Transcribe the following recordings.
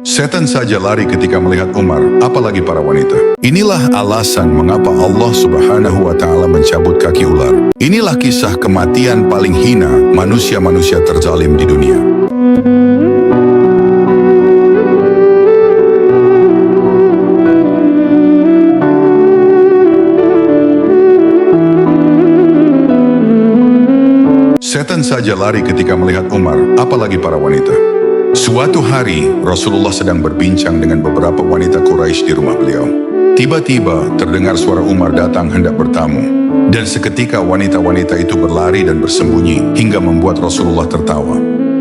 Setan saja lari ketika melihat Umar, apalagi para wanita. Inilah alasan mengapa Allah Subhanahu wa Ta'ala mencabut kaki ular. Inilah kisah kematian paling hina manusia-manusia terzalim di dunia. Setan saja lari ketika melihat Umar, apalagi para wanita. Suatu hari, Rasulullah sedang berbincang dengan beberapa wanita Quraisy di rumah beliau. Tiba-tiba terdengar suara Umar datang hendak bertamu. Dan seketika wanita-wanita itu berlari dan bersembunyi hingga membuat Rasulullah tertawa.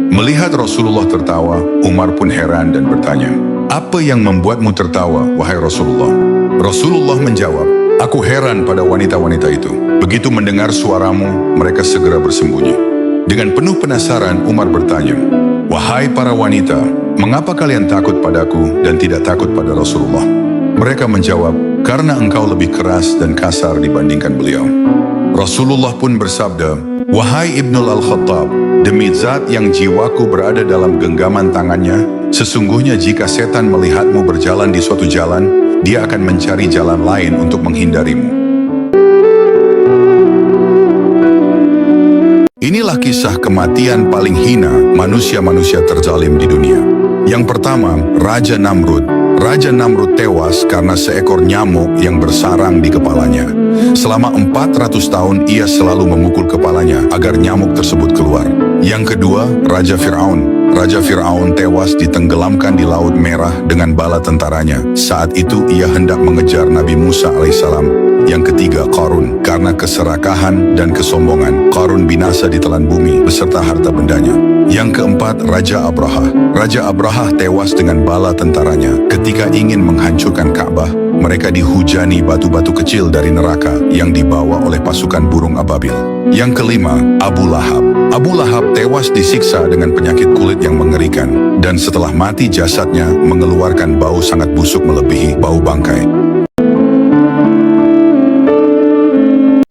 Melihat Rasulullah tertawa, Umar pun heran dan bertanya, "Apa yang membuatmu tertawa, wahai Rasulullah?" Rasulullah menjawab, "Aku heran pada wanita-wanita itu. Begitu mendengar suaramu, mereka segera bersembunyi." Dengan penuh penasaran, Umar bertanya, "Wahai para wanita, mengapa kalian takut padaku dan tidak takut pada Rasulullah?" Mereka menjawab, "Karena engkau lebih keras dan kasar dibandingkan beliau." Rasulullah pun bersabda, "Wahai Ibnul Al-Khattab, demi zat yang jiwaku berada dalam genggaman tangannya, sesungguhnya jika setan melihatmu berjalan di suatu jalan, dia akan mencari jalan lain untuk menghindarimu." Inilah kisah kematian paling hina manusia-manusia terzalim di dunia. Yang pertama, Raja Namrud. Raja Namrud tewas karena seekor nyamuk yang bersarang di kepalanya. Selama 400 tahun ia selalu memukul kepalanya agar nyamuk tersebut keluar. Yang kedua, Raja Fir'aun. Raja Fir'aun tewas ditenggelamkan di Laut Merah dengan bala tentaranya. Saat itu ia hendak mengejar Nabi Musa alaihissalam. Yang ketiga, Qarun. Karena keserakahan dan kesombongan, Qarun binasa ditelan bumi beserta harta bendanya. Yang keempat, Raja Abraha. Raja Abraha tewas dengan bala tentaranya. Ketika ingin menghancurkan Ka'bah, mereka dihujani batu-batu kecil dari neraka yang dibawa oleh pasukan burung ababil. Yang kelima, Abu Lahab. Abu Lahab tewas disiksa dengan penyakit kulit yang mengerikan, dan setelah mati jasadnya mengeluarkan bau sangat busuk melebihi bau bangkai.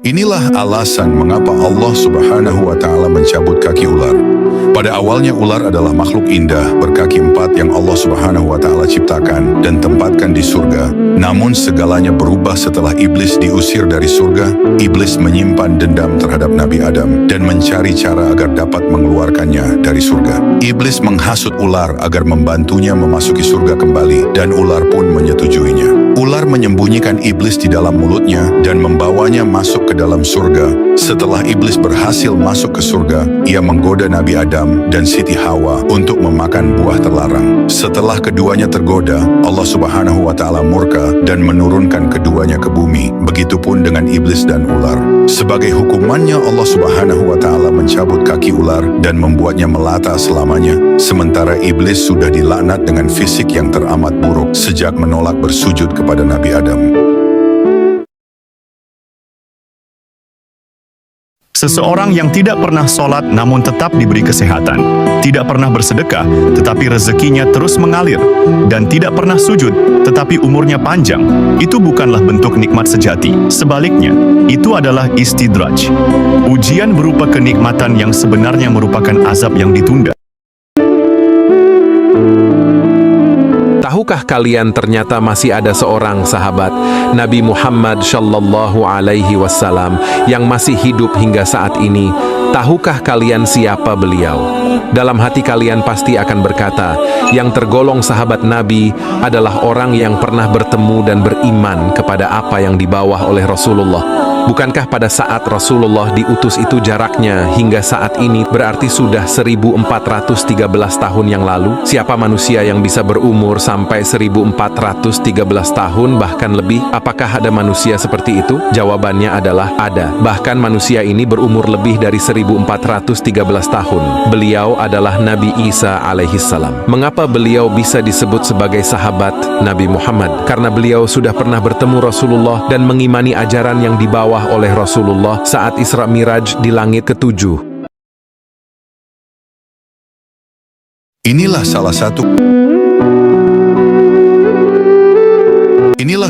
Inilah alasan mengapa Allah Subhanahu wa Ta'ala mencabut kaki ular. Pada awalnya ular adalah makhluk indah berkaki 4 yang Allah Subhanahu wa Ta'ala ciptakan dan tempatkan di surga. Namun segalanya berubah setelah iblis diusir dari surga. Iblis menyimpan dendam terhadap Nabi Adam dan mencari cara agar dapat mengeluarkannya dari surga. Iblis menghasut ular agar membantunya memasuki surga kembali, dan ular pun menyetujuinya. Ular menyembunyikan iblis di dalam mulutnya dan membawanya masuk ke dalam surga. Setelah iblis berhasil masuk ke surga, ia menggoda Nabi Adam dan Siti Hawa untuk memakan buah terlarang. Setelah keduanya tergoda, Allah Subhanahu wa Ta'ala murka dan menurunkan keduanya ke bumi. Begitupun dengan iblis dan ular. Sebagai hukumannya, Allah Subhanahu wa Ta'ala mencabut kaki ular dan membuatnya melata selamanya. Sementara iblis sudah dilaknat dengan fisik yang teramat buruk sejak menolak bersujud kepada Nabi Adam. Seseorang yang tidak pernah sholat namun tetap diberi kesehatan, tidak pernah bersedekah tetapi rezekinya terus mengalir, dan tidak pernah sujud tetapi umurnya panjang, itu bukanlah bentuk nikmat sejati. Sebaliknya, itu adalah istidraj. Ujian berupa kenikmatan yang sebenarnya merupakan azab yang ditunda. Tahukah kalian ternyata masih ada seorang sahabat Nabi Muhammad Shallallahu Alaihi Wasallam yang masih hidup hingga saat ini? Tahukah kalian siapa beliau? Dalam hati kalian pasti akan berkata, yang tergolong sahabat Nabi adalah orang yang pernah bertemu dan beriman kepada apa yang dibawa oleh Rasulullah. Bukankah pada saat Rasulullah diutus itu jaraknya hingga saat ini berarti sudah 1413 tahun yang lalu? Siapa manusia yang bisa berumur sampai 1413 tahun bahkan lebih? Apakah ada manusia seperti itu? Jawabannya adalah ada. Bahkan manusia ini berumur lebih dari 1413 tahun. Beliau adalah Nabi Isa alaihissalam. Mengapa beliau bisa disebut sebagai sahabat Nabi Muhammad? Karena beliau sudah pernah bertemu Rasulullah dan mengimani ajaran yang dibawa oleh Rasulullah saat Isra Miraj di langit ke-7. Inilah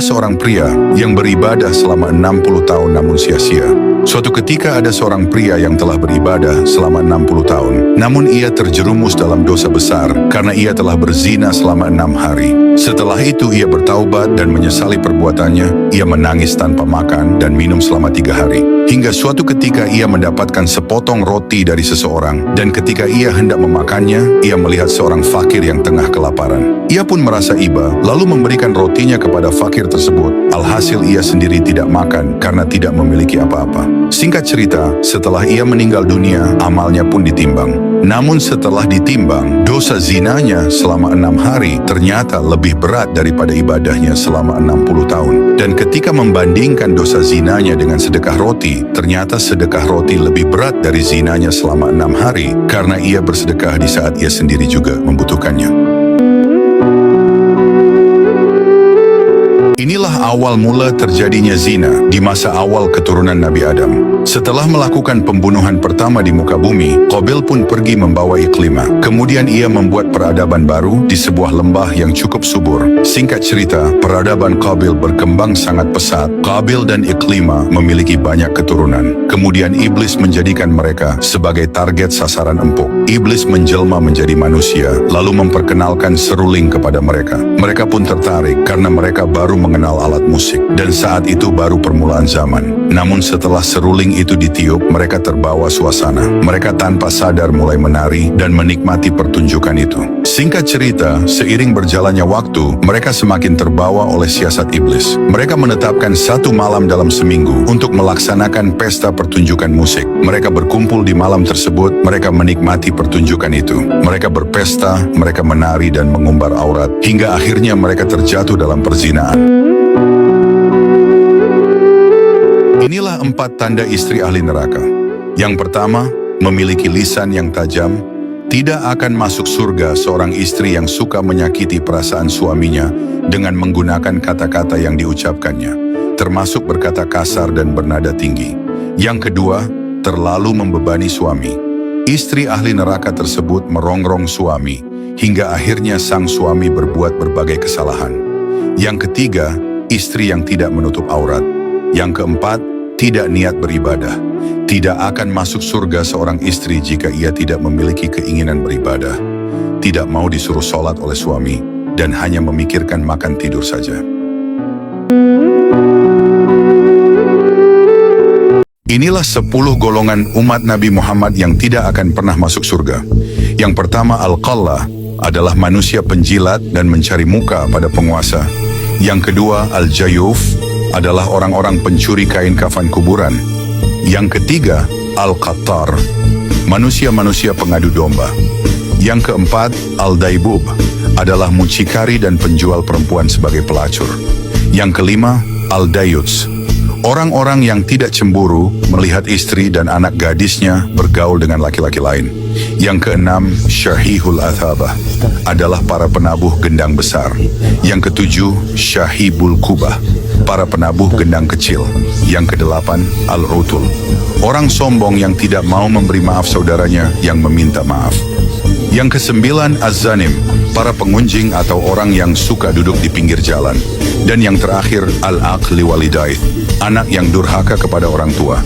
seorang pria yang beribadah selama 60 tahun namun sia-sia. Suatu ketika ada seorang pria yang telah beribadah selama 60 tahun. Namun ia terjerumus dalam dosa besar karena ia telah berzina selama 6 hari. Setelah itu ia bertaubat dan menyesali perbuatannya. Ia menangis tanpa makan dan minum selama 3 hari. Hingga suatu ketika ia mendapatkan sepotong roti dari seseorang. Dan ketika ia hendak memakannya, ia melihat seorang fakir yang tengah kelaparan. Ia pun merasa iba, lalu memberikan rotinya kepada fakir tersebut. Alhasil ia sendiri tidak makan karena tidak memiliki apa-apa. Singkat cerita, setelah ia meninggal dunia, amalnya pun ditimbang. Namun setelah ditimbang, dosa zinanya selama 6 hari ternyata lebih berat daripada ibadahnya selama 60 tahun. Dan ketika membandingkan dosa zinanya dengan sedekah roti, ternyata sedekah roti lebih berat dari zinanya selama 6 hari karena ia bersedekah di saat ia sendiri juga membutuhkannya. Inilah awal mula terjadinya zina di masa awal keturunan Nabi Adam. Setelah melakukan pembunuhan pertama di muka bumi, Qabil pun pergi membawa Iklimah. Kemudian ia membuat peradaban baru di sebuah lembah yang cukup subur. Singkat cerita, peradaban Qabil berkembang sangat pesat. Qabil dan Iklimah memiliki banyak keturunan. Kemudian iblis menjadikan mereka sebagai target sasaran empuk. Iblis menjelma menjadi manusia, lalu memperkenalkan seruling kepada mereka. Mereka pun tertarik karena mereka baru mengenal alat musik. Dan saat itu baru permulaan zaman. Namun setelah seruling itu ditiup, mereka terbawa suasana. Mereka tanpa sadar mulai menari dan menikmati pertunjukan itu. Singkat cerita, seiring berjalannya waktu, mereka semakin terbawa oleh siasat iblis. Mereka menetapkan 1 malam dalam seminggu untuk melaksanakan pesta pertunjukan musik. Mereka berkumpul di malam tersebut, mereka menikmati pertunjukan itu. Mereka berpesta, mereka menari dan mengumbar aurat, hingga akhirnya mereka terjatuh dalam perzinaan. Inilah 4 tanda istri ahli neraka. Yang pertama, memiliki lisan yang tajam. Tidak akan masuk surga seorang istri yang suka menyakiti perasaan suaminya dengan menggunakan kata-kata yang diucapkannya, termasuk berkata kasar dan bernada tinggi. Yang kedua, terlalu membebani suami. Istri ahli neraka tersebut merongrong suami, hingga akhirnya sang suami berbuat berbagai kesalahan. Yang ketiga, istri yang tidak menutup aurat. Yang keempat, tidak niat beribadah. Tidak akan masuk surga seorang istri jika ia tidak memiliki keinginan beribadah, tidak mau disuruh sholat oleh suami, dan hanya memikirkan makan tidur saja. Inilah 10 golongan umat Nabi Muhammad yang tidak akan pernah masuk surga. Yang pertama, Al-Qallah, adalah manusia penjilat dan mencari muka pada penguasa. Yang kedua, Al-Jayuf, adalah orang-orang pencuri kain kafan kuburan. Yang ketiga, Al-Qattar, manusia-manusia pengadu domba. Yang keempat, Al-Daibub, adalah mucikari dan penjual perempuan sebagai pelacur. Yang kelima, Al-Dayuts, orang-orang yang tidak cemburu melihat istri dan anak gadisnya bergaul dengan laki-laki lain. Yang keenam, Syahihul Athabah, adalah para penabuh gendang besar. Yang ketujuh, Syahibul Kubah, para penabuh gendang kecil. Yang kedelapan, Al-Utul, orang sombong yang tidak mau memberi maaf saudaranya yang meminta maaf. Yang kesembilan, Az-Zanim, para pengunjing atau orang yang suka duduk di pinggir jalan. Dan yang terakhir, Al-Aqli Walidaih, anak yang durhaka kepada orang tua.